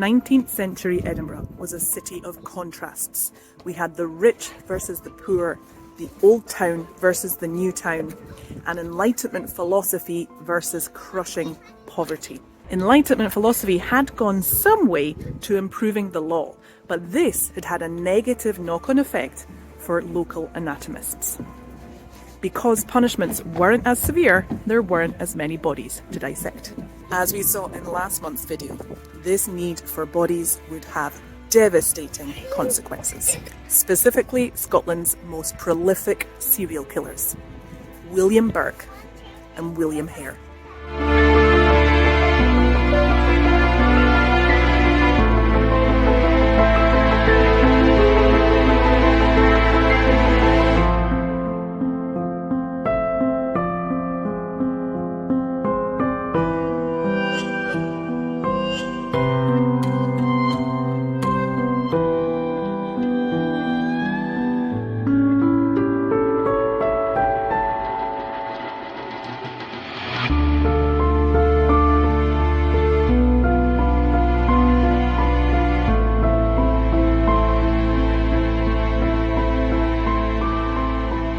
19th century Edinburgh was a city of contrasts. We had the rich versus the poor, the old town versus the new town, and Enlightenment philosophy versus crushing poverty. Enlightenment philosophy had gone some way to improving the law, but this had had a negative knock-on effect for local anatomists. Because punishments weren't as severe, there weren't as many bodies to dissect. As we saw in last month's video, this need for bodies would have devastating consequences. Specifically, Scotland's most prolific serial killers, William Burke and William Hare.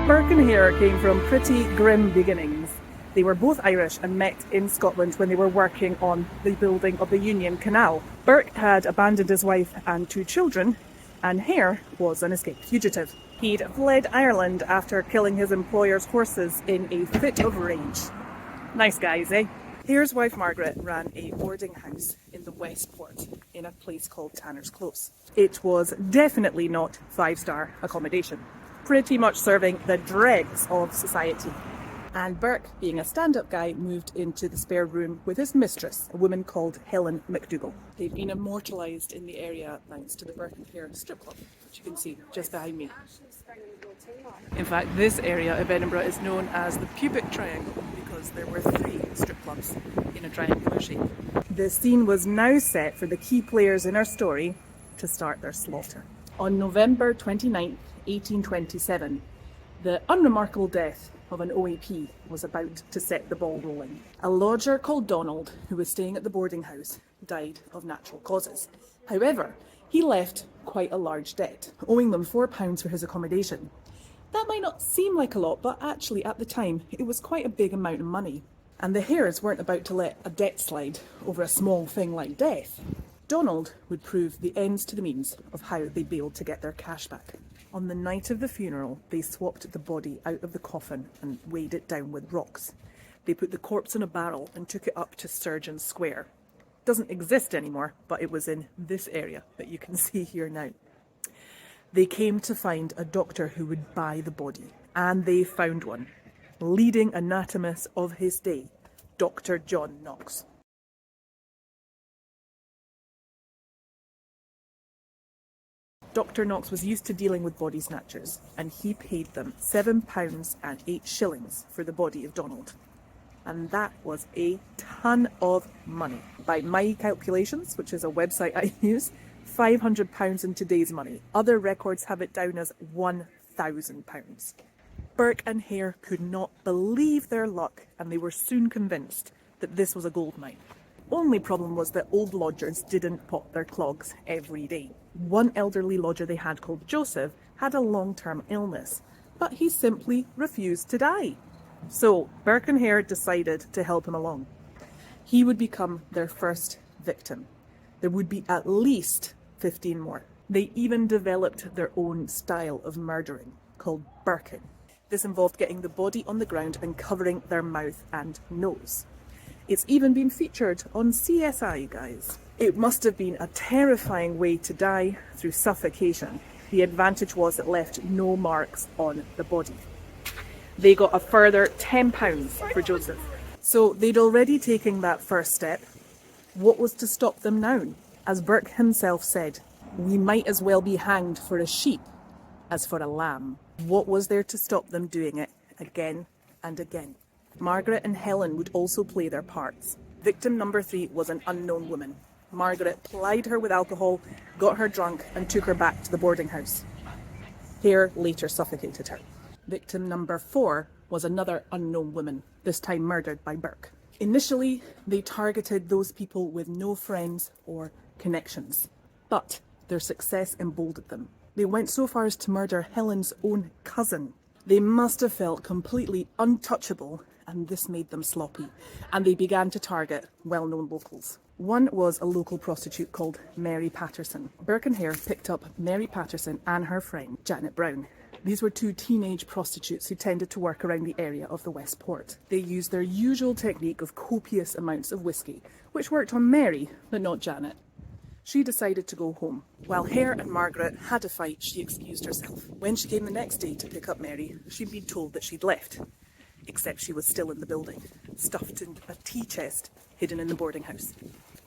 Burke and Hare came from pretty grim beginnings. They were both Irish and met in Scotland when they were working on the building of the Union Canal. Burke had abandoned his wife and 2 children, and Hare was an escaped fugitive. He'd fled Ireland after killing his employer's horses in a fit of rage. Nice guys, eh? Hare's wife Margaret ran a boarding house in the Westport in a place called Tanner's Close. It was definitely not 5-star accommodation, pretty much serving the dregs of society. And Burke, being a stand-up guy, moved into the spare room with his mistress, a woman called Helen McDougall. They've been immortalised in the area thanks to the Burke and Hare strip club, which you can see just behind me. In fact, this area of Edinburgh is known as the pubic triangle because there were 3 strip clubs in a triangular shape. The scene was now set for the key players in our story to start their slaughter. On November 29th, 1827, the unremarkable death of an OAP was about to set the ball rolling. A lodger called Donald, who was staying at the boarding house, died of natural causes. However, he left quite a large debt, owing them £4 for his accommodation. That might not seem like a lot, but actually at the time it was quite a big amount of money. And the Hares weren't about to let a debt slide over a small thing like death. Donald would prove the ends to the means of how they'd be able to get their cash back. On the night of the funeral, they swapped the body out of the coffin and weighed it down with rocks. They put the corpse in a barrel and took it up to Surgeon Square. It doesn't exist anymore, but it was in this area that you can see here now. They came to find a doctor who would buy the body, and they found one. Leading anatomist of his day, Dr. John Knox. Dr. Knox was used to dealing with body snatchers, and he paid them £7 and 8 shillings for the body of Donald. And that was a ton of money. By my calculations, which is a website I use, £500 in today's money. Other records have it down as £1,000. Burke and Hare could not believe their luck, and they were soon convinced that this was a gold mine. Only problem was that old lodgers didn't pop their clogs every day. One elderly lodger they had called Joseph had a long-term illness, but he simply refused to die. So Burke and Hare decided to help him along. He would become their first victim. There would be at least 15 more. They even developed their own style of murdering called burking. This involved getting the body on the ground and covering their mouth and nose. It's even been featured on CSI, guys. It must have been a terrifying way to die through suffocation. The advantage was it left no marks on the body. They got a further £10 for Joseph. So they'd already taken that first step. What was to stop them now? As Burke himself said, "We might as well be hanged for a sheep as for a lamb." What was there to stop them doing it again and again? Margaret and Helen would also play their parts. Victim number 3 was an unknown woman. Margaret plied her with alcohol, got her drunk, and took her back to the boarding house. Hare later suffocated her. Victim number 4 was another unknown woman, this time murdered by Burke. Initially, they targeted those people with no friends or connections. But their success emboldened them. They went so far as to murder Helen's own cousin. They must have felt completely untouchable, and this made them sloppy, and they began to target well-known locals. One was a local prostitute called Mary Patterson. Burke and Hare picked up Mary Patterson and her friend Janet Brown. These were two teenage prostitutes who tended to work around the area of the West Port. They used their usual technique of copious amounts of whiskey, which worked on Mary, but not Janet. She decided to go home. While Hare and Margaret had a fight, she excused herself. When she came the next day to pick up Mary, she'd been told that she'd left. Except she was still in the building, stuffed in a tea chest hidden in the boarding house.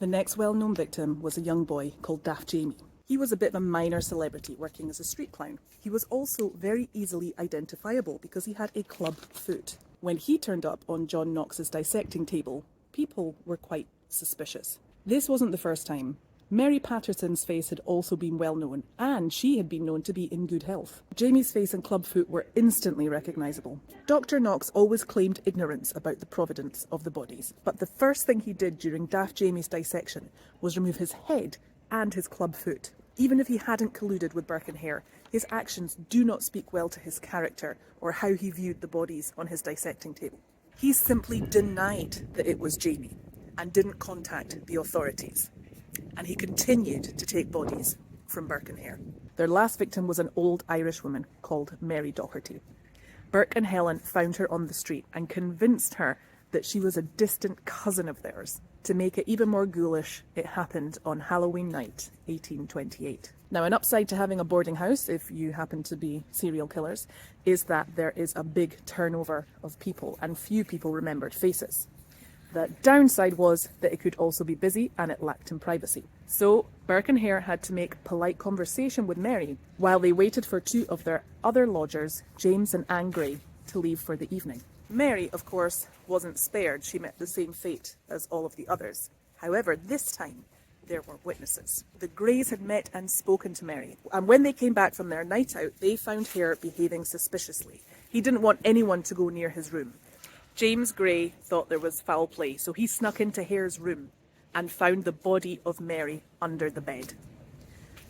The next well-known victim was a young boy called Daft Jamie. He was a bit of a minor celebrity working as a street clown. He was also very easily identifiable because he had a club foot. When he turned up on John Knox's dissecting table, people were quite suspicious. This wasn't the first time. Mary Patterson's face had also been well known, and she had been known to be in good health. Jamie's face and clubfoot were instantly recognisable. Dr. Knox always claimed ignorance about the provenance of the bodies, but the first thing he did during Daft Jamie's dissection was remove his head and his clubfoot. Even if he hadn't colluded with Burke and Hare, his actions do not speak well to his character or how he viewed the bodies on his dissecting table. He simply denied that it was Jamie and didn't contact the authorities. And he continued to take bodies from Burke and Hare. Their last victim was an old Irish woman called Mary Doherty. Burke and Helen found her on the street and convinced her that she was a distant cousin of theirs. To make it even more ghoulish, it happened on Halloween night, 1828. Now, an upside to having a boarding house, if you happen to be serial killers, is that there is a big turnover of people and few people remembered faces. The downside was that it could also be busy and it lacked in privacy. So Burke and Hare had to make polite conversation with Mary while they waited for two of their other lodgers, James and Anne Gray, to leave for the evening. Mary, of course, wasn't spared. She met the same fate as all of the others. However, this time there were witnesses. The Greys had met and spoken to Mary, and when they came back from their night out, they found Hare behaving suspiciously. He didn't want anyone to go near his room. James Gray thought there was foul play, so he snuck into Hare's room and found the body of Mary under the bed.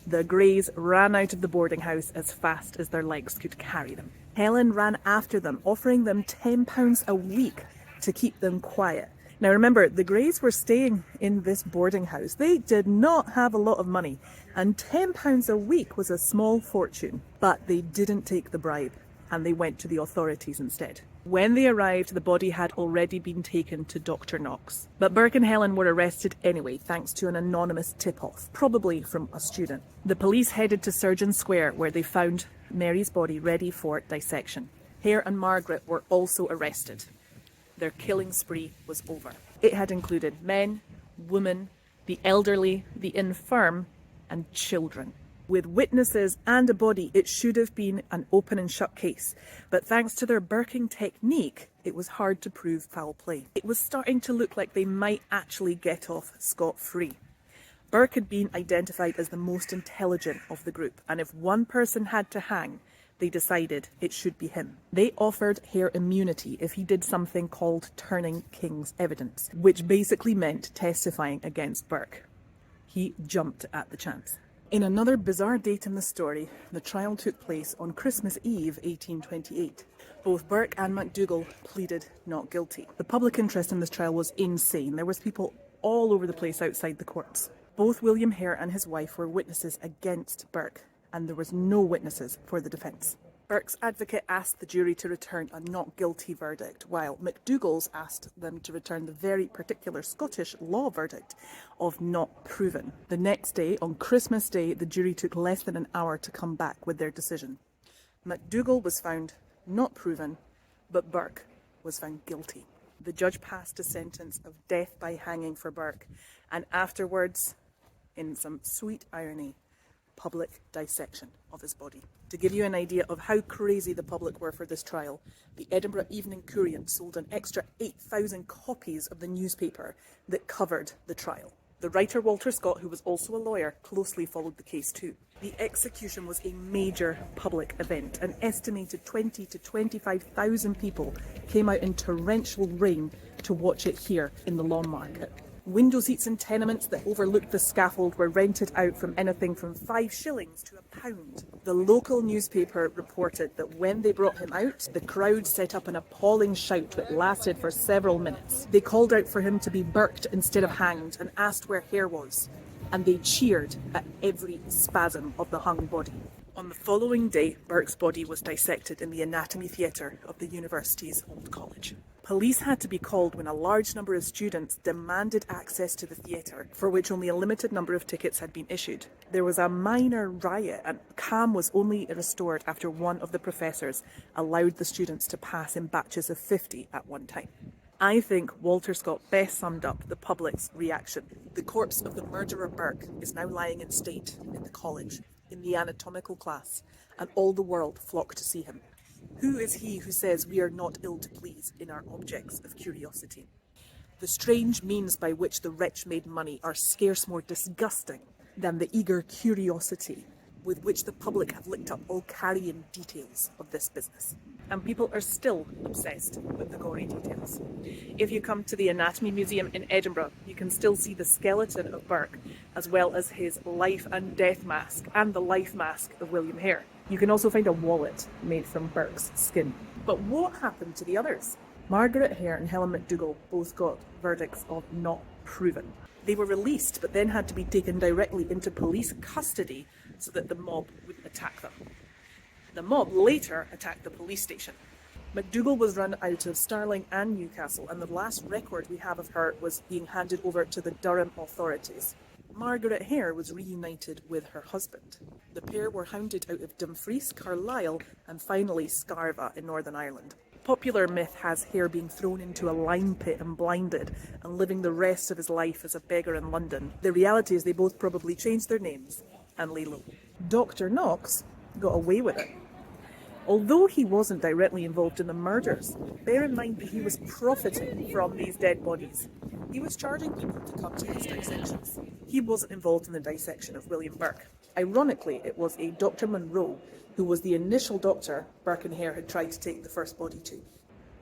The Greys ran out of the boarding house as fast as their legs could carry them. Helen ran after them, offering them £10 a week to keep them quiet. Now remember, the Greys were staying in this boarding house. They did not have a lot of money, and £10 a week was a small fortune. But they didn't take the bribe, and they went to the authorities instead. When they arrived, the body had already been taken to Dr. Knox. But Burke and Helen were arrested anyway, thanks to an anonymous tip-off, probably from a student. The police headed to Surgeon Square, where they found Mary's body ready for dissection. Hare and Margaret were also arrested. Their killing spree was over. It had included men, women, the elderly, the infirm, and children. With witnesses and a body, it should have been an open and shut case. But thanks to their Burking technique, it was hard to prove foul play. It was starting to look like they might actually get off scot-free. Burke had been identified as the most intelligent of the group, and if one person had to hang, they decided it should be him. They offered Hare immunity if he did something called turning king's evidence, which basically meant testifying against Burke. He jumped at the chance. In another bizarre date in the story, the trial took place on Christmas Eve 1828. Both Burke and MacDougall pleaded not guilty. The public interest in this trial was insane. There was people all over the place outside the courts. Both William Hare and his wife were witnesses against Burke, and there was no witnesses for the defence. Burke's advocate asked the jury to return a not guilty verdict, while MacDougall's asked them to return the very particular Scottish law verdict of not proven. The next day, on Christmas Day, the jury took less than an hour to come back with their decision. MacDougall was found not proven, but Burke was found guilty. The judge passed a sentence of death by hanging for Burke, and afterwards, in some sweet irony, public dissection of his body. To give you an idea of how crazy the public were for this trial, the Edinburgh Evening Courier sold an extra 8,000 copies of the newspaper that covered the trial. The writer Walter Scott, who was also a lawyer, closely followed the case too. The execution was a major public event. An estimated 20 to 25,000 people came out in torrential rain to watch it here in the Lawn Market. Window seats in tenements that overlooked the scaffold were rented out from anything from 5 shillings to £1. The local newspaper reported that when they brought him out, the crowd set up an appalling shout that lasted for several minutes. They called out for him to be burked instead of hanged and asked where Hare was, and they cheered at every spasm of the hung body. On the following day, Burke's body was dissected in the anatomy theatre of the university's old college. Police had to be called when a large number of students demanded access to the theatre, for which only a limited number of tickets had been issued. There was a minor riot, and calm was only restored after one of the professors allowed the students to pass in batches of 50 at one time. I think Walter Scott best summed up the public's reaction. The corpse of the murderer Burke is now lying in state in the college, in the anatomical class, and all the world flock to see him. Who is he who says we are not ill to please in our objects of curiosity? The strange means by which the wretch made money are scarce more disgusting than the eager curiosity with which the public have licked up all carrion details of this business. And people are still obsessed with the gory details. If you come to the Anatomy Museum in Edinburgh, you can still see the skeleton of Burke, as well as his life and death mask and the life mask of William Hare. You can also find a wallet made from Burke's skin. But what happened to the others? Margaret Hare and Helen McDougall both got verdicts of not proven. They were released, but then had to be taken directly into police custody so that the mob wouldn't attack them. The mob later attacked the police station. McDougall was run out of Stirling and Newcastle, and the last record we have of her was being handed over to the Durham authorities. Margaret Hare was reunited with her husband. The pair were hounded out of Dumfries, Carlisle, and finally Scarva in Northern Ireland. Popular myth has Hare being thrown into a lime pit and blinded and living the rest of his life as a beggar in London. The reality is they both probably changed their names and lay low. Dr. Knox got away with it. Although he wasn't directly involved in the murders, bear in mind that he was profiting from these dead bodies. He was charging people to come to his dissections. He wasn't involved in the dissection of William Burke. Ironically, it was a Dr. Munro who was the initial doctor Burke and Hare had tried to take the first body to.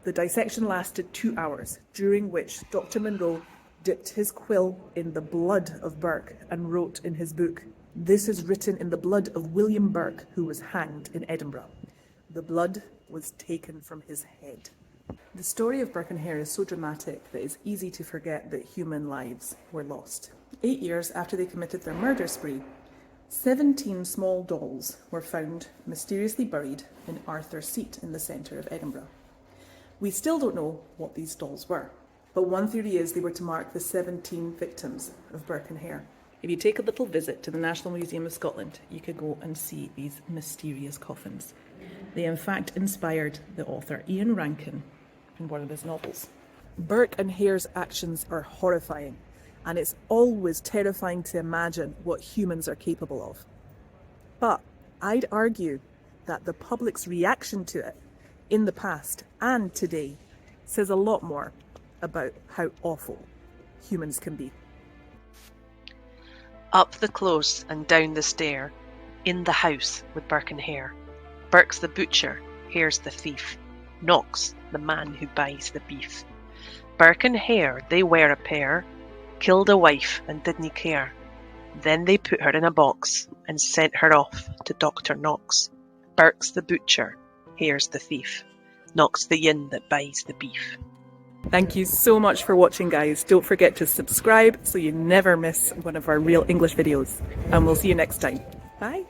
The dissection lasted 2 hours, during which Dr. Munro dipped his quill in the blood of Burke and wrote in his book, "This is written in the blood of William Burke, who was hanged in Edinburgh." The blood was taken from his head. The story of Burke and Hare is so dramatic that it's easy to forget that human lives were lost. 8 years after they committed their murder spree, 17 small dolls were found mysteriously buried in Arthur's Seat in the centre of Edinburgh. We still don't know what these dolls were, but one theory is they were to mark the 17 victims of Burke and Hare. If you take a little visit to the National Museum of Scotland, you could go and see these mysterious coffins. They in fact inspired the author Ian Rankin in one of his novels. Burke and Hare's actions are horrifying, and it's always terrifying to imagine what humans are capable of. But I'd argue that the public's reaction to it in the past and today says a lot more about how awful humans can be. Up the close and down the stair, in the house with Burke and Hare. Burke's the butcher, Hare's the thief, Knox the man who buys the beef. Burke and Hare, they were a pair, killed a wife and didn't care. Then they put her in a box and sent her off to Dr. Knox. Burke's the butcher, Hare's the thief, Knox the yin that buys the beef. Thank you so much for watching, guys. Don't forget to subscribe so you never miss one of our Real English videos. And we'll see you next time. Bye.